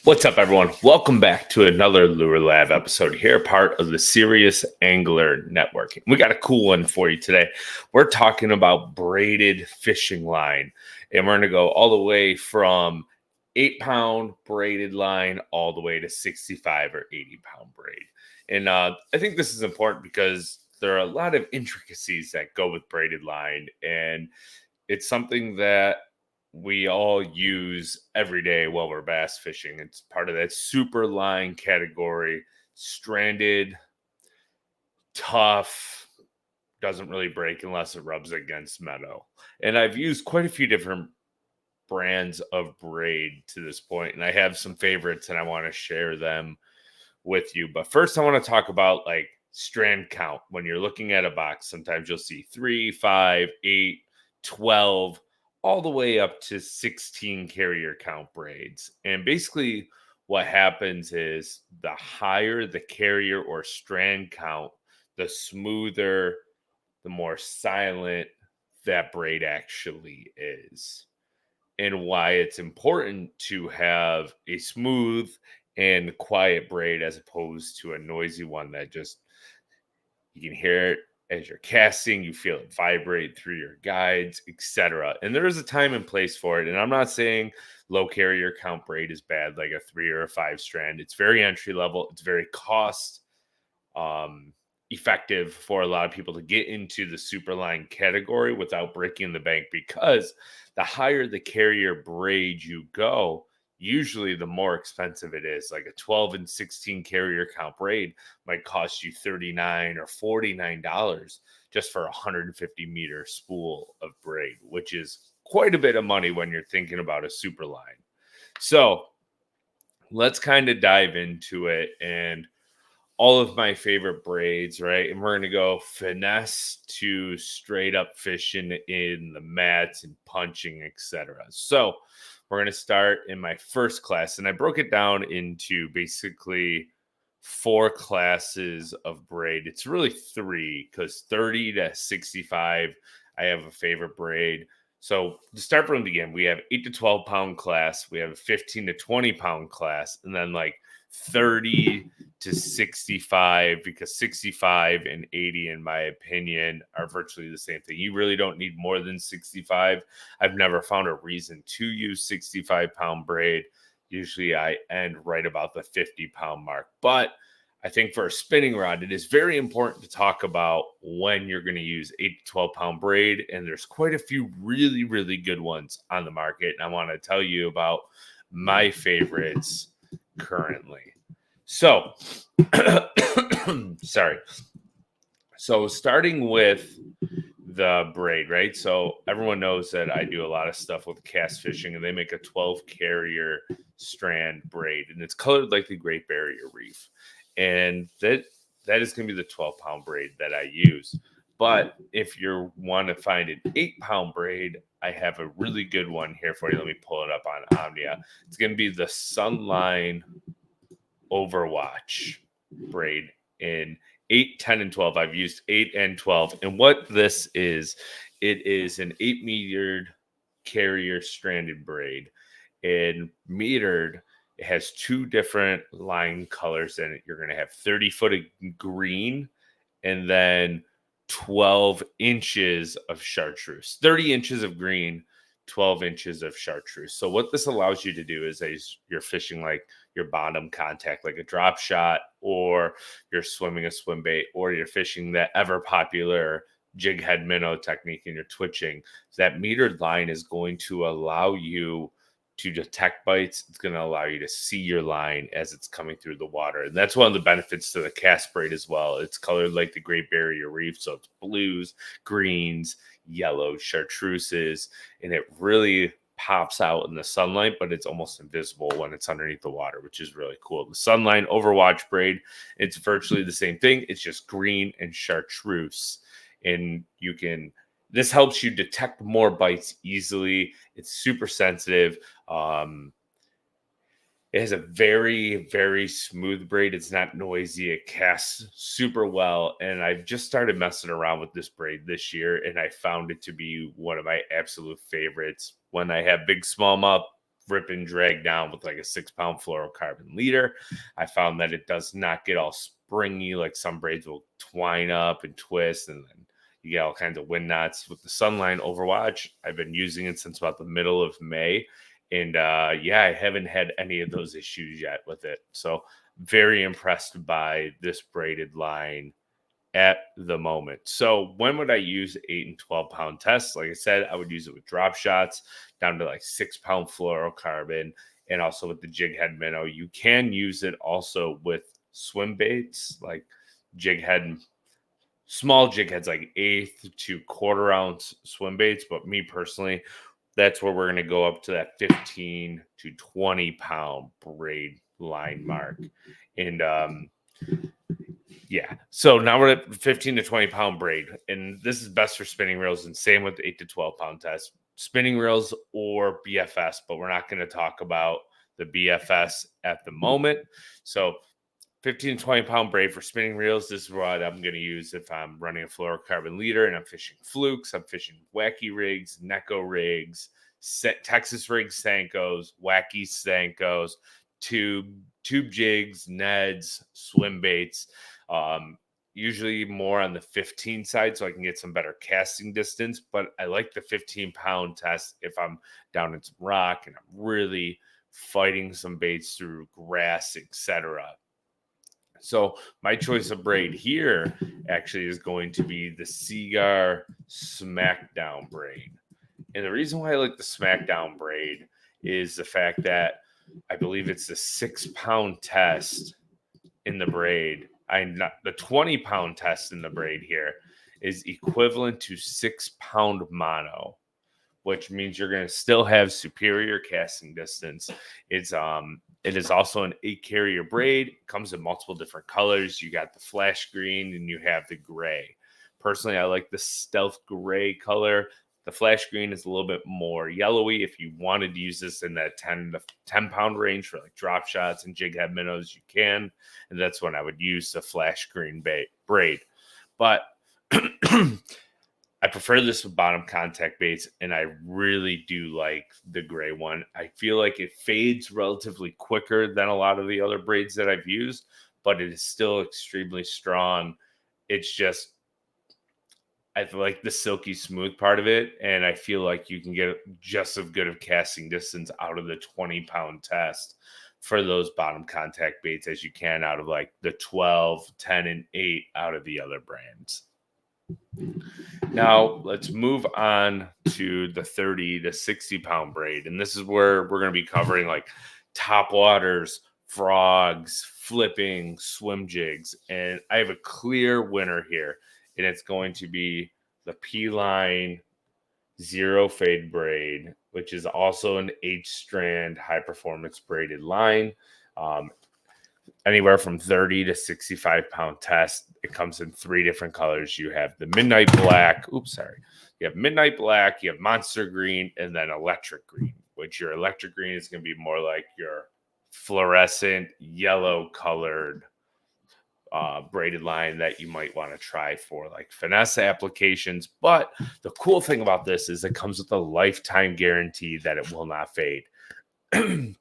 What's up, everyone? Welcome back to another Lure Lab episode here, part of the Serious Angler Network. We got a cool one for you today. We're talking about braided fishing line, and we're going to go all the way from 8-pound braided line all the way to 65 or 80-pound braid. And I think this is important because there are a lot of intricacies that go with braided line, and it's something that we all use every day while we're bass fishing. It's part of that super line category. Stranded, tough, doesn't really break unless it rubs against metal. And I've used quite a few different brands of braid to this point, and I have some favorites and I want to share them with you. But first, I want to talk about like strand count. When you're looking at a box, sometimes you'll see 3, 5, 8, 12, all the way up to 16 carrier count braids. And basically, what happens is the higher the carrier or strand count, the smoother, the more silent that braid actually is. And why it's important to have a smooth and quiet braid as opposed to a noisy one that just you can hear it as you're casting, you feel it vibrate through your guides, etc. And there is a time and place for it. And I'm not saying low carrier count braid is bad, like a 3 or a 5 strand. It's very entry level. It's very cost effective for a lot of people to get into the super line category without breaking the bank, because the higher the carrier braid you go, usually the more expensive it is. Like a 12 and 16 carrier count braid might cost you $39 or $49 just for a 150 meter spool of braid, which is quite a bit of money when you're thinking about a super line. So let's kind of dive into it and all of my favorite braids, right? And we're going to go finesse to straight up fishing in the mats and punching, etc. So we're going to start in my first class, and I broke it down into basically 4 classes of braid. It's really 3 because 30 to 65, I have a favorite braid. So to start from the beginning, we have 8 to 12 pound class, we have a 15 to 20 pound class, and then like 30 to 65, because 65 and 80, in my opinion, are virtually the same thing. You really don't need more than 65. I've never found a reason to use 65-pound braid. Usually I end right about the 50-pound mark. But I think for a spinning rod, it is very important to talk about when you're going to use 8 to 12-pound braid. And there's quite a few really, really good ones on the market. And I want to tell you about my favorites currently. So, sorry. So starting with the braid, right? So everyone knows that I do a lot of stuff with cast fishing, and they make a 12 carrier strand braid, and it's colored like the Great Barrier Reef. And that is going to be the 12-pound braid that I use. But if you want to find an 8-pound braid, I have a really good one here for you. Let me pull it up on Omnia. It's going to be the Sunline Overwatch braid in 8, 10, and 12. I've used 8 and 12. And what this is, it is an 8-metered carrier stranded braid. And metered, it has 2 different line colors in it. You're going to have 30-foot of green and then 12 inches of chartreuse. 30 inches of green, 12 inches of chartreuse. So what this allows you to do is, as you're fishing like your bottom contact, like a drop shot, or you're swimming a swim bait, or you're fishing that ever popular jig head minnow technique and you're twitching, that metered line is going to allow you to detect bites. It's going to allow you to see your line as it's coming through the water. And that's one of the benefits to the cast braid as well. It's colored like the Great Barrier Reef. So it's blues, greens, yellows, chartreuses, and it really pops out in the sunlight, but it's almost invisible when it's underneath the water, which is really cool. The Sunline Overwatch braid, it's virtually the same thing. It's just green and chartreuse. And this helps you detect more bites easily. It's super sensitive. It has a very, very smooth braid. It's not noisy. It casts super well. And I've just started messing around with this braid this year, and I found it to be one of my absolute favorites. When I have big smallmouth rip and drag down with like a 6-pound fluorocarbon leader. I found that it does not get all springy like some braids will twine up and twist, and then you get all kinds of wind knots. With the Sunline Overwatch, I've been using it since about the middle of May. And yeah, I haven't had any of those issues yet with it. So very impressed by this braided line at the moment. So when would I use 8 and 12-pound tests? Like I said, I would use it with drop shots down to like 6-pound fluorocarbon, and also with the jig head minnow. You can use it also with swim baits like jig head, small jig heads, like 1/8 to 1/4 ounce swim baits. But me personally, that's where we're going to go up to that 15 to 20-pound braid line mark. And yeah, so now we're at 15 to 20-pound braid, and this is best for spinning reels, and same with the 8 to 12-pound test. Spinning reels or BFS, but we're not going to talk about the BFS at the moment. So 15 to 20-pound braid for spinning reels. This is what I'm going to use if I'm running a fluorocarbon leader and I'm fishing flukes. I'm fishing wacky rigs, Neko rigs, Texas rigs, Senkos, wacky Senkos, tube jigs, Neds, swim baits. Usually more on the 15 side so I can get some better casting distance. But I like the 15-pound test if I'm down in some rock and I'm really fighting some baits through grass, etc. So my choice of braid here actually is going to be the Seagar Smackdown braid. And the reason why I like the Smackdown braid is the fact that I believe it's the 6-pound test in the braid. The 20-pound test in the braid here is equivalent to 6-pound mono, which means you're going to still have superior casting distance. It is also an 8-carrier braid. It comes in multiple different colors. You got the flash green and you have the gray. Personally, I like the stealth gray color. The flash green is a little bit more yellowy. If you wanted to use this in that 10-pound range for like drop shots and jig head minnows, you can. And that's when I would use the flash green braid. But I prefer this with bottom contact baits, and I really do like the gray one. I feel like it fades relatively quicker than a lot of the other braids that I've used, but it is still extremely strong. It's just, I like the silky smooth part of it, and I feel like you can get just as good of casting distance out of the 20-pound test for those bottom contact baits as you can out of like the 12, 10, and 8 out of the other brands. Now let's move on to the 30 to 60-pound braid. And this is where we're going to be covering like top waters, frogs, flipping, swim jigs. And I have a clear winner here, and it's going to be the P-Line Zero Fade braid, which is also an 8-strand high-performance braided line. Anywhere from 30 to 65-pound test. It comes in 3 different colors. You have the midnight black. You have midnight black, you have monster green, and then electric green, which your electric green is going to be more like your fluorescent yellow colored braided line that you might want to try for like finesse applications. But the cool thing about this is it comes with a lifetime guarantee that it will not fade. And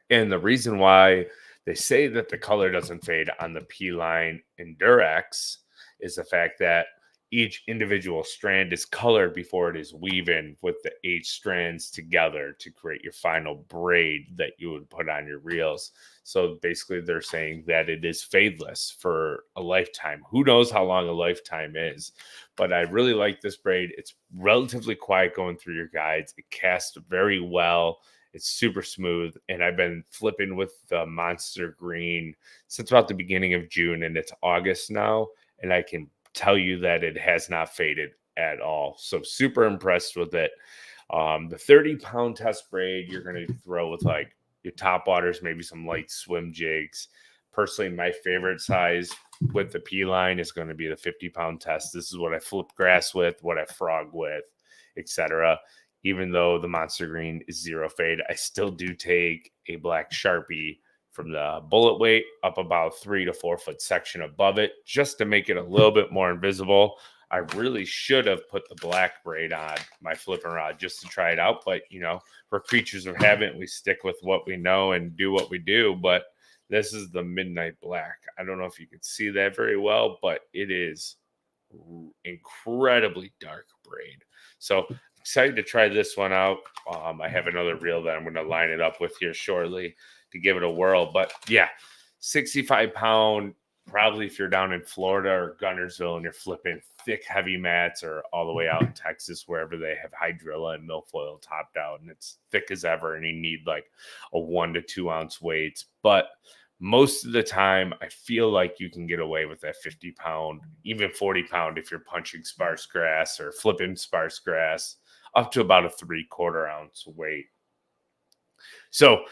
the reason why they say that the color doesn't fade on the P-Line Endurex is the fact that each individual strand is colored before it is weaving with the 8 strands together to create your final braid that you would put on your reels. So basically they're saying that it is fadeless for a lifetime. Who knows how long a lifetime is, but I really like this braid. It's relatively quiet going through your guides. It casts very well. It's super smooth, and I've been flipping with the monster green since about the beginning of June, and it's August now, and I can tell you that it has not faded at all. So super impressed with it. The 30-pound test braid, you're going to throw with like your top waters, maybe some light swim jigs. Personally, my favorite size with the P-Line is going to be the 50-pound test. This is what I flip grass with, what I frog with, etc. Even though the monster green is zero fade, I still do take a black Sharpie from the bullet weight up about 3 to 4 foot section above it, just to make it a little bit more invisible. I really should have put the black braid on my flipping rod just to try it out. But, we're creatures of habit. We stick with what we know and do what we do. But this is the midnight black. I don't know if you can see that very well, but it is incredibly dark braid. So excited to try this one out. I have another reel that I'm going to line it up with here shortly to give it a whirl. But yeah, 65-pound. Probably if you're down in Florida or Gunnersville and you're flipping thick, heavy mats, or all the way out in Texas, wherever they have hydrilla and milfoil topped out and it's thick as ever, and you need like a 1 to 2 ounce weights. But most of the time, I feel like you can get away with that 50-pound, even 40-pound if you're punching sparse grass or flipping sparse grass, up to about a 3/4 ounce weight. So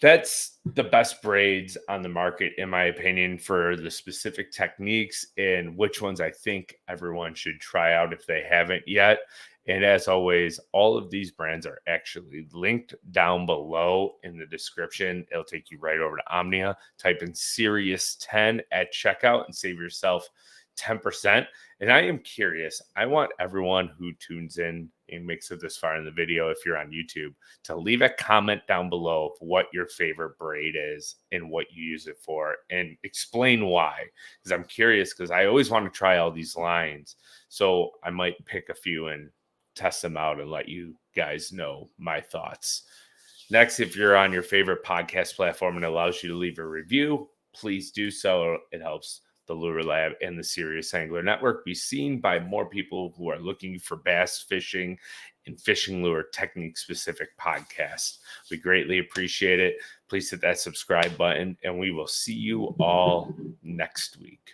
that's the best braids on the market, in my opinion, for the specific techniques and which ones I think everyone should try out if they haven't yet. And as always, all of these brands are actually linked down below in the description. It'll take you right over to Omnia. Type in Serious 10 at checkout and save yourself 10%. And I am curious. I want everyone who tunes in and makes it this far in the video, if you're on YouTube, to leave a comment down below of what your favorite braid is and what you use it for, and explain why. Because I'm curious, because I always want to try all these lines. So I might pick a few and test them out and let you guys know my thoughts. Next, if you're on your favorite podcast platform and allows you to leave a review, please do so. It helps the Lure Lab and the Serious Angler Network be seen by more people who are looking for bass fishing and fishing lure technique specific podcasts. We greatly appreciate it. Please hit that subscribe button, and we will see you all next week.